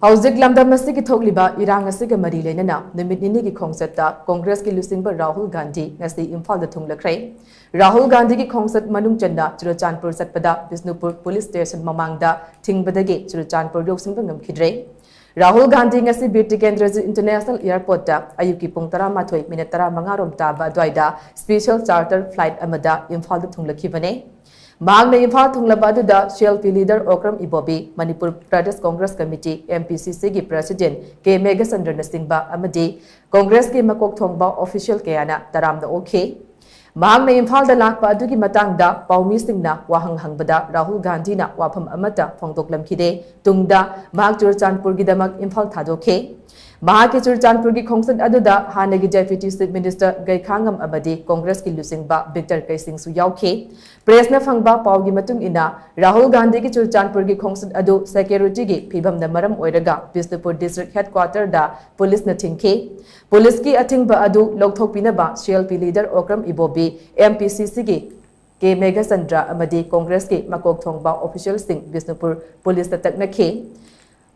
Hauzik lamdam asigi thogliba irang asiga mari lenana nimit nini ki khongsata Congress ki lusingba Rahul Gandhi ngasi Imphal da thunglakrai Rahul Gandhi ki khongsat manung channa Churachandpur satpada Bishnupur police station mamangda thingbadagi Churachandpur yoksingba ngamkhidre Rahul Gandhi ngasi Birti Kendra International Airport da ayuki pung 13 minute 15 rom taba dwaida special charter flight amada Imphal da thunglakibane Magna Imphal Thunglabadu CLP leader Okram Ibobi, Manipur Pradesh Congress Committee, MPCC ki President, K. Megasandra Nasingba Amadi, Congress ki Makok Thongba official Kayana, Taram the OK. Magna Imphal da Lakpa Adugi Matangda, Paumi Singna, Wahang Hangbada, Rahul Gandhi na Wapam Amata, Fongtoklam Kide, Tungda, Mag Churachandpur Gidamak Imphal Tadoke. Mahaki Churachandpur ki khongsat aduda hanagi Deputy Chief Minister Gaikhangam Abadi Congress ki lusingba Victor Kaising su yauke press na phangba pawgi matung ina Rahul Gandhi ki Churachandpur ki khongsat adu security gi phibam na maram oiraga Bishnupur district headquarter da police na thingke police ki athingba adu lokthokpina ba CLP leader Okram Ibobi MPCC gi K. Megasandra Amadi Congress ki Makok Thongba official sing Bishnupur police na taknakhe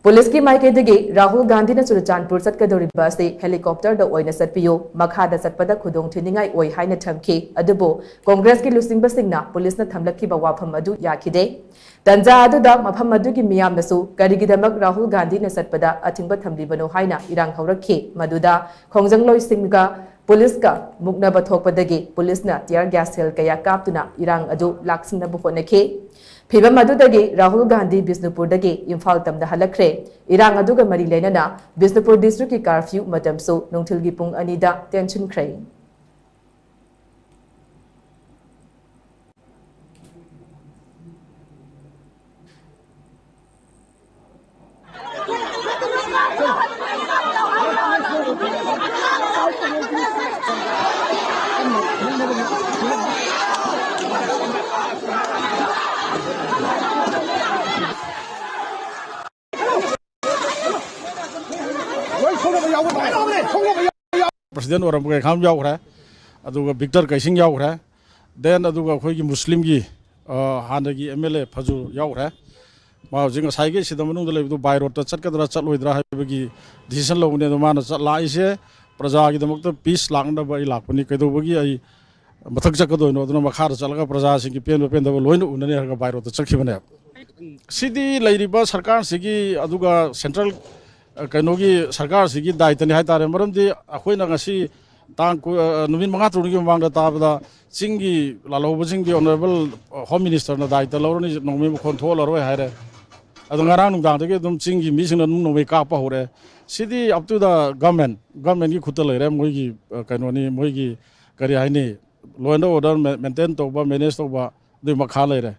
Police ki maikadagi Rahul Gandhi na Churachandpur satkadoriba se helicopter da oina satpiyo makhada satpada khudong thiningai oi haina thamki adubo Congress ki lusingba singna police na thamlakhiba wafam adu yakhide tanja adu da mafam adu ki miyam nasu karigidamak Rahul Gandhi na satpada athingba thamlibano haina irang haurakhe maduda khongjang singa police ka mukna bathokpadagi police na tear gas cell kaya kaptuna irang adu laksingna bu honakhe Phibam adudagi Rahul Gandhi Bishnupur dagi Imphal tamda halakre irang aduga mari lenana Bishnupur district ki curfew matamso nongthil gi pung anida tension krai President or Kham Yaura, Aduga Victor Kaising Yaura, then Aduga Hoki Muslim gi Handagi MLA Pazu Yaura, Mausing a Saigi, Sidamanu to buy Rota Sakadra Chalwidra Habigi, decision loan in the man Laise, Prazagi the Mokta peace Langda by Lapuni Kadobugi, Matakakado, no Makar Salaga Prazasi, Pen the Loin Unaga by Rota Sakivane. City Lady Bus Harkan Sigi Aduga Central. Kanogi Sarkar Sigi Daitani Haitare Maramdi, Aquinagasi, Tank Nuvin Mangatru Manga Tabda, Singi, Lalo Singi, Honorable Home Minister, Nadaita Lorni, no control or Hare. Adangaran down to get them Singi, missing a no wake up hore. City up to the government Kutale, Mogi, Kanoni, Mogi, Kariani, Loendo, maintain Toba, Minister, the Makale.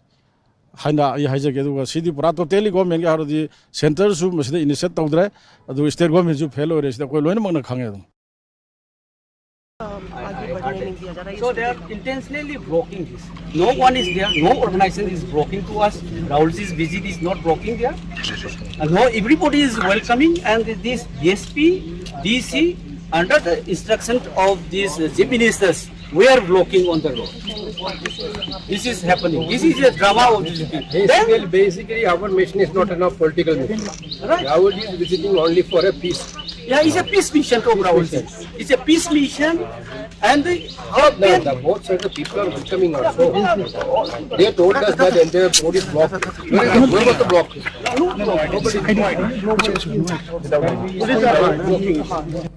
Handa Hajaga City Prato Telecom out of the centers who must initiate Todre, the state government to fellow is the Kolonamana Kangel. So they are intentionally blocking this. No one is there, no organization is blocking to us. Rahul's visit is not blocking there. And no, everybody is welcoming and this DSP, DC, under the instruction of these chief ministers, we are blocking on the road. This is happening. This is a drama of this. Basically, our mission is not enough political mission. Right. Rahul is visiting only for a peace. Yeah, it's a peace mission from Rahul. It's a peace mission, and the both sides of people are becoming also. They told us that the entire road is blocked. Where was the block? Nobody.